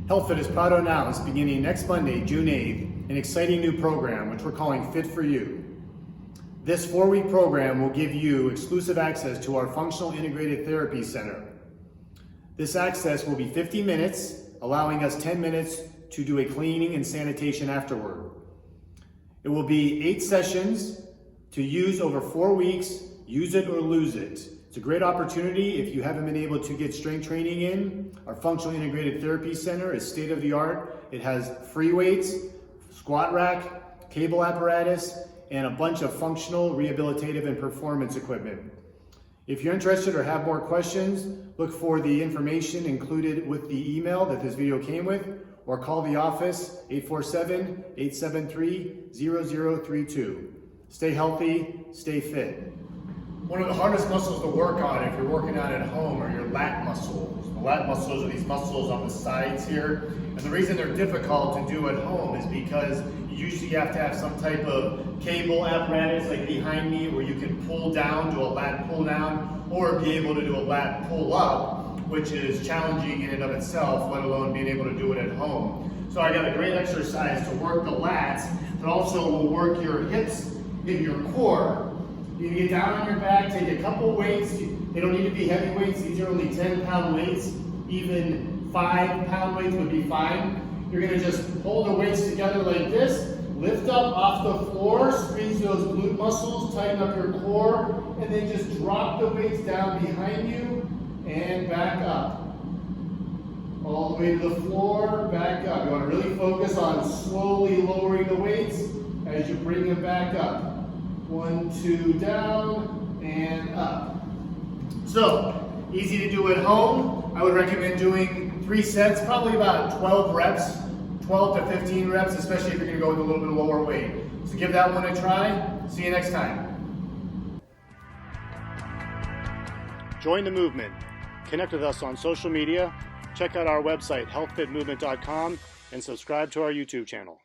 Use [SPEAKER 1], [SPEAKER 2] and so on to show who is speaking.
[SPEAKER 1] HealthFit is proud to announce, beginning next Monday, June 8th, an exciting new program which we're calling Fit for You. This 4-week program will give you exclusive access to our Functional Integrated Therapy Center. This access will be 50 minutes, allowing us 10 minutes to do a cleaning and sanitation afterward. It will be 8 sessions to use over 4 weeks. Use it or lose it. It's a great opportunity if you haven't been able to get strength training in. Our Functional Integrated Therapy Center is state of the art. It has free weights, squat rack, cable apparatus, and a bunch of functional, rehabilitative, and performance equipment. If you're interested or have more questions, look for the information included with the email that this video came with, or call the office 847-873-0032. Stay healthy, stay fit. One of the hardest muscles to work on if you're working out at home are your lat muscles. The lat muscles are these muscles on the sides here. And the reason they're difficult to do at home is because you usually have to have some type of cable apparatus like behind me where you can pull down, do a lat pull down, or be able to do a lat pull up, which is challenging in and of itself, let alone being able to do it at home. So I got a great exercise to work the lats, but also will work your hips and your core. You can get down on your back, take a couple weights. They don't need to be heavy weights. These are only 10-pound weights. Even 5-pound weights would be fine. You're gonna just hold the weights together like this, lift up off the floor, squeeze those glute muscles, tighten up your core, and then just drop the weights down behind you and back up. All the way to the floor, back up. You wanna really focus on slowly lowering the weights as you bring them back up. 1, 2, down, and up. So, easy to do at home. I would recommend doing 3 sets, probably about 12 reps, 12 to 15 reps, especially if you're gonna go with a little bit lower weight. So give that one a try. See you next time. Join the movement. Connect with us on social media. Check out our website, healthfitmovement.com, and subscribe to our YouTube channel.